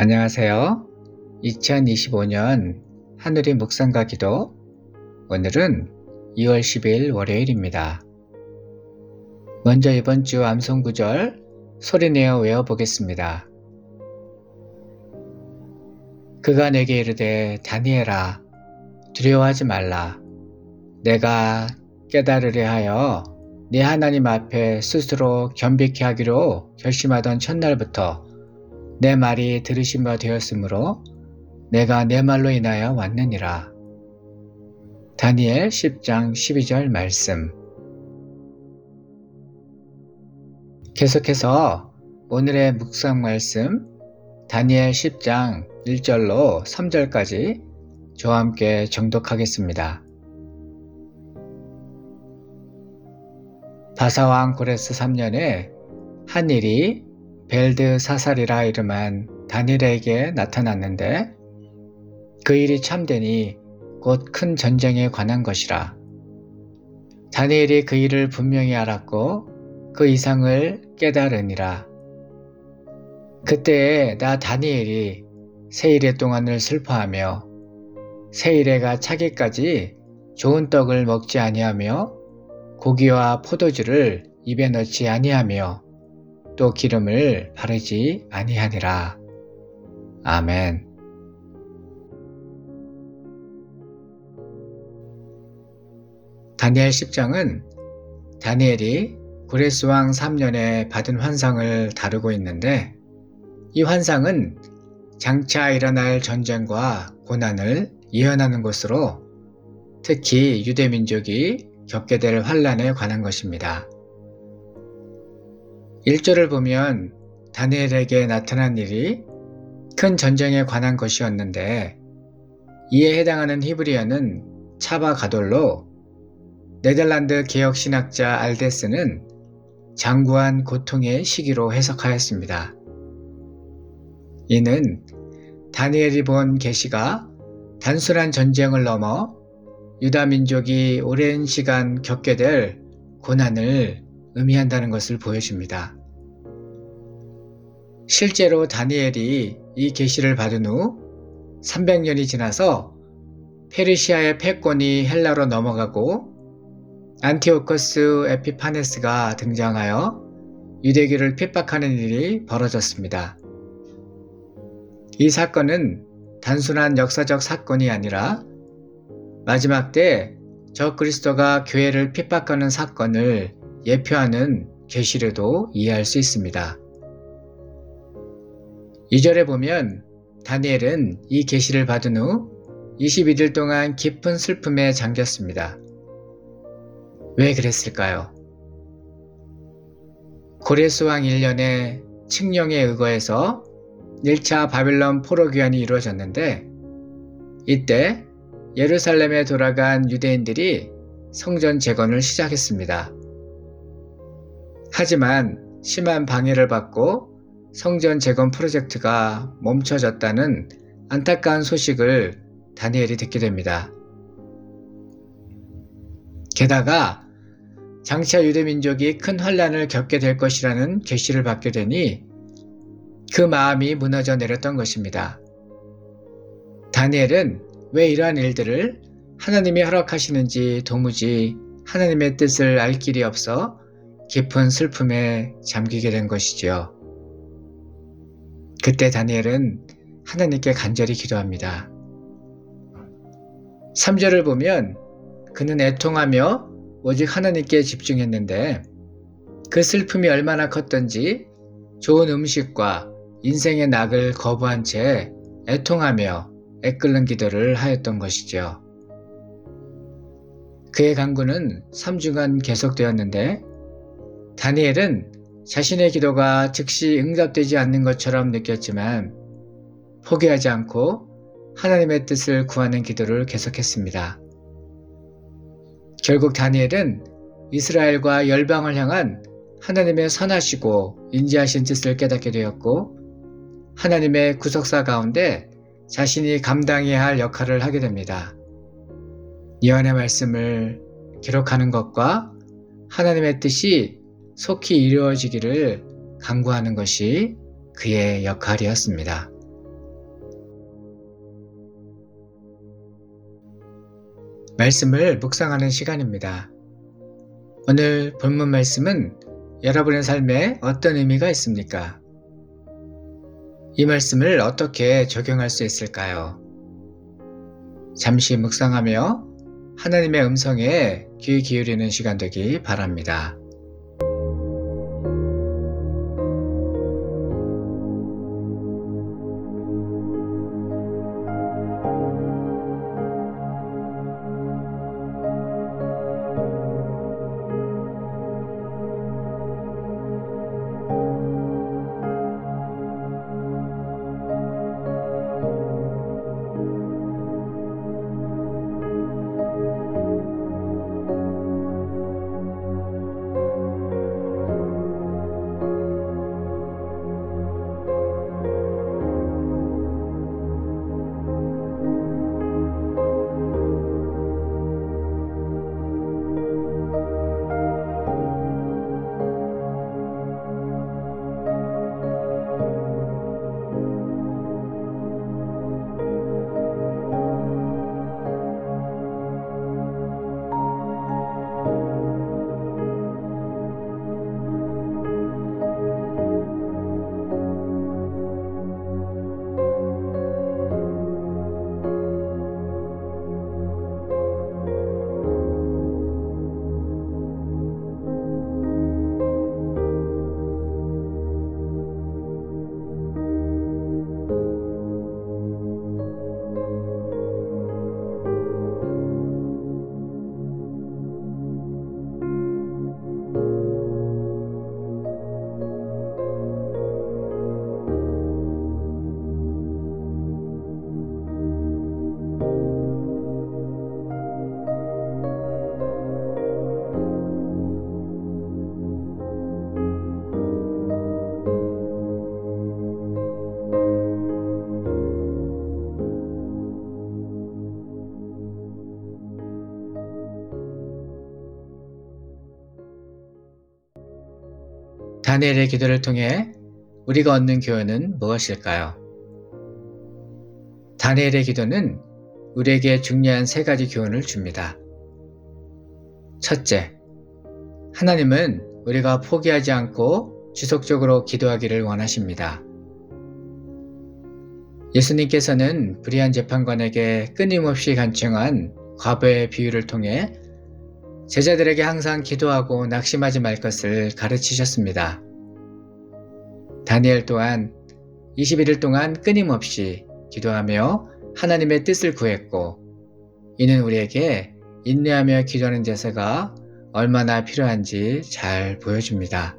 안녕하세요. 2025년 하늘의 묵상과 기도. 오늘은 2월 10일 월요일입니다. 먼저 이번 주 암송 구절 소리내어 외워보겠습니다. 그가 내게 이르되 다니엘아 두려워하지 말라. 내가 깨달으려 하여 네 하나님 앞에 스스로 겸비케 하기로 결심하던 첫날부터 내 말이 들으신 바 되었으므로 내가 내 말로 인하여 왔느니라. 다니엘 10장 12절 말씀. 계속해서 오늘의 묵상 말씀 다니엘 10장 1절로 3절까지 저와 함께 정독하겠습니다. 바사왕 고레스 3년에 한 일이 벨드사살이라 이름한 다니엘에게 나타났는데 그 일이 참되니 곧 큰 전쟁에 관한 것이라. 다니엘이 그 일을 분명히 알았고 그 이상을 깨달으니라. 그때에 나 다니엘이 세일의 동안을 슬퍼하며 세일에가 차기까지 좋은 떡을 먹지 아니하며 고기와 포도주를 입에 넣지 아니하며 또 기름을 바르지 아니하니라. 아멘. 다니엘 10장은 다니엘이 고레스왕 3년에 받은 환상을 다루고 있는데 이 환상은 장차 일어날 전쟁과 고난을 예언하는 것으로 특히 유대민족이 겪게 될 환난에 관한 것입니다. 1절을 보면 다니엘에게 나타난 일이 큰 전쟁에 관한 것이었는데 이에 해당하는 히브리어는 차바 가돌로 네덜란드 개혁신학자 알데스는 장구한 고통의 시기로 해석하였습니다. 이는 다니엘이 본 계시가 단순한 전쟁을 넘어 유다 민족이 오랜 시간 겪게 될 고난을 의미한다는 것을 보여줍니다. 실제로 다니엘이 이 계시를 받은 후 300년이 지나서 페르시아의 패권이 헬라로 넘어가고 안티오코스 에피파네스가 등장하여 유대교를 핍박하는 일이 벌어졌습니다. 이 사건은 단순한 역사적 사건이 아니라 마지막 때 적그리스도가 교회를 핍박하는 사건을 예표하는 계시로도 이해할 수 있습니다. 2절에 보면 다니엘은 이 계시를 받은 후 21일 동안 깊은 슬픔에 잠겼습니다. 왜 그랬을까요? 고레스왕 1년에 칙령에 의거해서 1차 바빌론 포로 귀환이 이루어졌는데 이때 예루살렘에 돌아간 유대인들이 성전 재건을 시작했습니다. 하지만 심한 방해를 받고 성전 재건 프로젝트가 멈춰졌다는 안타까운 소식을 다니엘이 듣게 됩니다. 게다가 장차 유대민족이 큰 환난을 겪게 될 것이라는 계시를 받게 되니 그 마음이 무너져 내렸던 것입니다. 다니엘은 왜 이러한 일들을 하나님이 허락하시는지 도무지 하나님의 뜻을 알 길이 없어 깊은 슬픔에 잠기게 된 것이지요. 그때 다니엘은 하나님께 간절히 기도합니다. 3절을 보면 그는 애통하며 오직 하나님께 집중했는데 그 슬픔이 얼마나 컸던지 좋은 음식과 인생의 낙을 거부한 채 애통하며 애끓는 기도를 하였던 것이죠. 그의 간구는 3주간 계속되었는데 다니엘은 자신의 기도가 즉시 응답되지 않는 것처럼 느꼈지만 포기하지 않고 하나님의 뜻을 구하는 기도를 계속했습니다. 결국 다니엘은 이스라엘과 열방을 향한 하나님의 선하시고 인지하신 뜻을 깨닫게 되었고 하나님의 구속사 가운데 자신이 감당해야 할 역할을 하게 됩니다. 예언의 말씀을 기록하는 것과 하나님의 뜻이 속히 이루어지기를 간구하는 것이 그의 역할이었습니다. 말씀을 묵상하는 시간입니다. 오늘 본문 말씀은 여러분의 삶에 어떤 의미가 있습니까? 이 말씀을 어떻게 적용할 수 있을까요? 잠시 묵상하며 하나님의 음성에 귀 기울이는 시간 되기 바랍니다. 다니엘의 기도를 통해 우리가 얻는 교훈은 무엇일까요? 다니엘의 기도는 우리에게 중요한 세 가지 교훈을 줍니다. 첫째, 하나님은 우리가 포기하지 않고 지속적으로 기도하기를 원하십니다. 예수님께서는 불의한 재판관에게 끊임없이 간청한 과부의 비유를 통해 제자들에게 항상 기도하고 낙심하지 말 것을 가르치셨습니다. 다니엘 또한 21일 동안 끊임없이 기도하며 하나님의 뜻을 구했고, 이는 우리에게 인내하며 기도하는 자세가 얼마나 필요한지 잘 보여줍니다.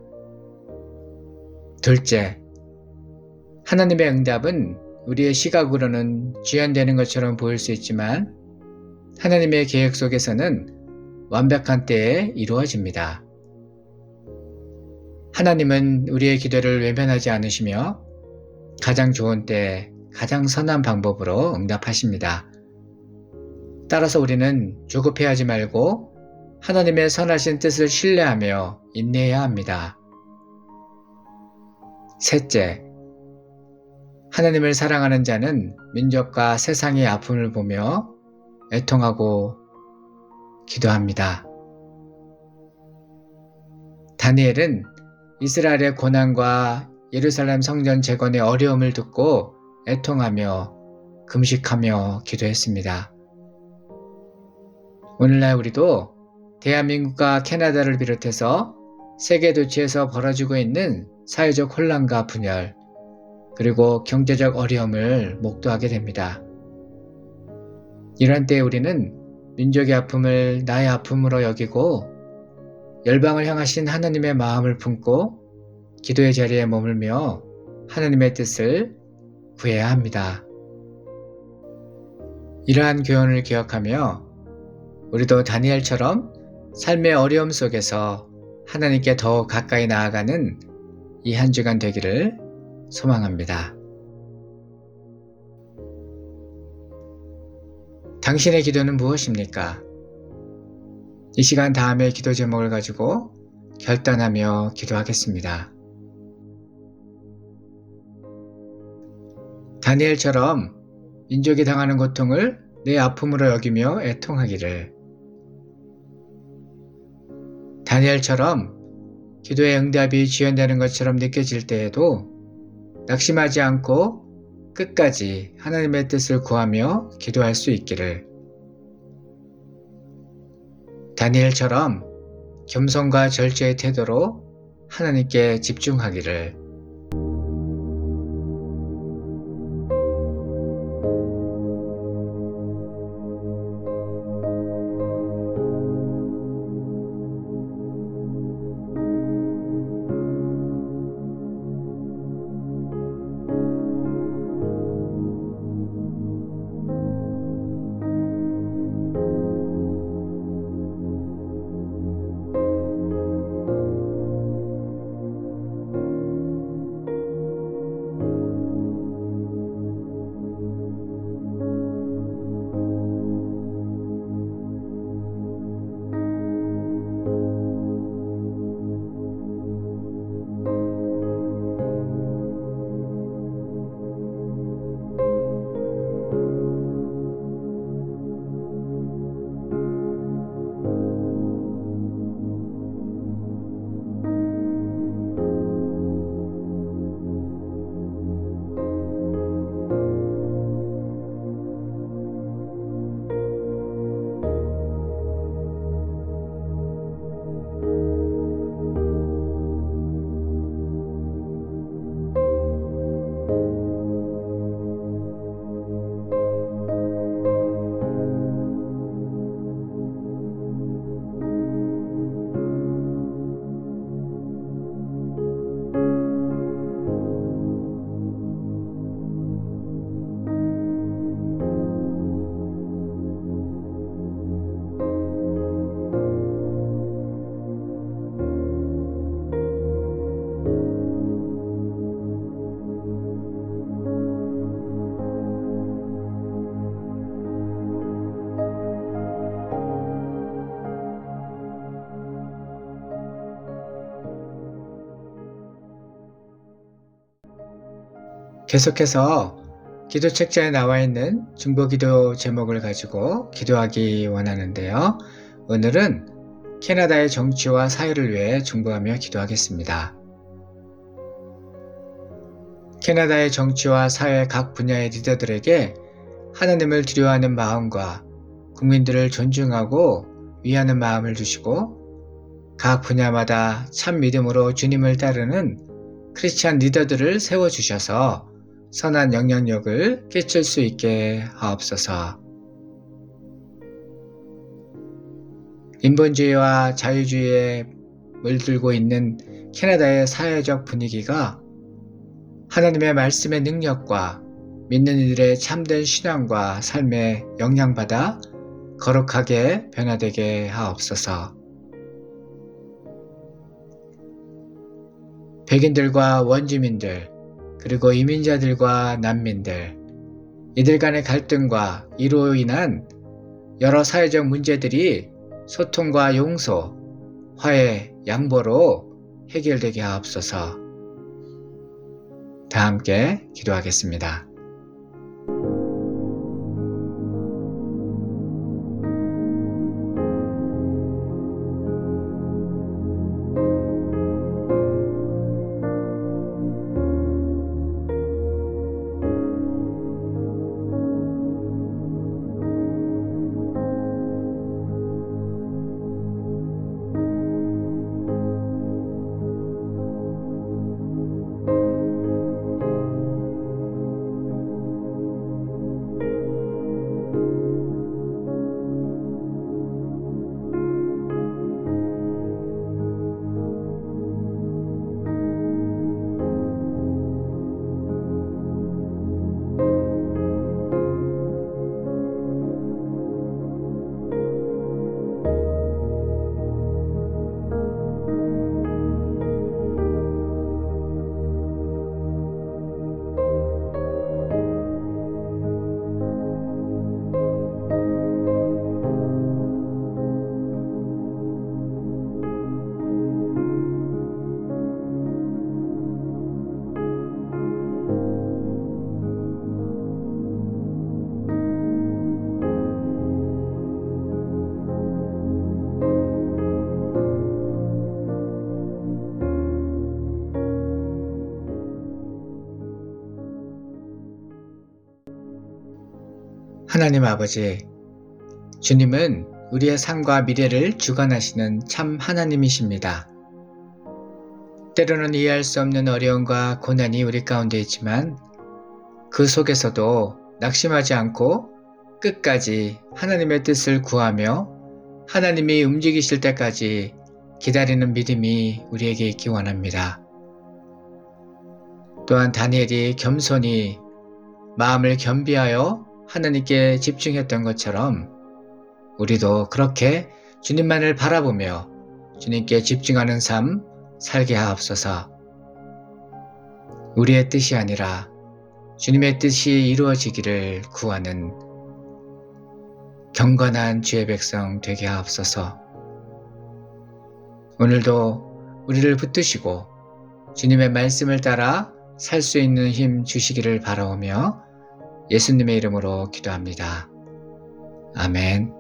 둘째, 하나님의 응답은 우리의 시각으로는 지연되는 것처럼 보일 수 있지만 하나님의 계획 속에서는 완벽한 때에 이루어집니다. 하나님은 우리의 기도를 외면하지 않으시며 가장 좋은 때, 가장 선한 방법으로 응답하십니다. 따라서 우리는 조급해하지 말고 하나님의 선하신 뜻을 신뢰하며 인내해야 합니다. 셋째, 하나님을 사랑하는 자는 민족과 세상의 아픔을 보며 애통하고 기도합니다. 다니엘은 이스라엘의 고난과 예루살렘 성전 재건의 어려움을 듣고 애통하며 금식하며 기도했습니다. 오늘날 우리도 대한민국과 캐나다를 비롯해서 세계 도처에서 벌어지고 있는 사회적 혼란과 분열, 그리고 경제적 어려움을 목도하게 됩니다. 이런 때에 우리는 민족의 아픔을 나의 아픔으로 여기고 열방을 향하신 하나님의 마음을 품고 기도의 자리에 머물며 하나님의 뜻을 구해야 합니다. 이러한 교훈을 기억하며 우리도 다니엘처럼 삶의 어려움 속에서 하나님께 더 가까이 나아가는 이 한 주간 되기를 소망합니다. 당신의 기도는 무엇입니까? 이 시간 다음의 기도 제목을 가지고 결단하며 기도하겠습니다. 다니엘처럼 민족이 당하는 고통을 내 아픔으로 여기며 애통하기를, 다니엘처럼 기도의 응답이 지연되는 것처럼 느껴질 때에도 낙심하지 않고 끝까지 하나님의 뜻을 구하며 기도할 수 있기를, 다니엘처럼 겸손과 절제의 태도로 하나님께 집중하기를, 계속해서 기도 책자에 나와 있는 중보기도 제목을 가지고 기도하기 원하는데요. 오늘은 캐나다의 정치와 사회를 위해 중보하며 기도하겠습니다. 캐나다의 정치와 사회 각 분야의 리더들에게 하나님을 두려워하는 마음과 국민들을 존중하고 위하는 마음을 주시고 각 분야마다 참 믿음으로 주님을 따르는 크리스찬 리더들을 세워주셔서 선한 영향력을 끼칠 수 있게 하옵소서. 인본주의와 자유주의에 물들고 있는 캐나다의 사회적 분위기가 하나님의 말씀의 능력과 믿는 이들의 참된 신앙과 삶에 영향받아 거룩하게 변화되게 하옵소서. 백인들과 원주민들, 그리고 이민자들과 난민들, 이들 간의 갈등과 이로 인한 여러 사회적 문제들이 소통과 용서, 화해, 양보로 해결되게 하옵소서. 다 함께 기도하겠습니다. 하나님 아버지, 주님은 우리의 삶과 미래를 주관하시는 참 하나님이십니다. 때로는 이해할 수 없는 어려움과 고난이 우리 가운데 있지만 그 속에서도 낙심하지 않고 끝까지 하나님의 뜻을 구하며 하나님이 움직이실 때까지 기다리는 믿음이 우리에게 있기 원합니다. 또한 다니엘이 겸손히 마음을 겸비하여 하나님께 집중했던 것처럼 우리도 그렇게 주님만을 바라보며 주님께 집중하는 삶 살게 하옵소서. 우리의 뜻이 아니라 주님의 뜻이 이루어지기를 구하는 경건한 주의 백성 되게 하옵소서. 오늘도 우리를 붙드시고 주님의 말씀을 따라 살 수 있는 힘 주시기를 바라오며 예수님의 이름으로 기도합니다. 아멘.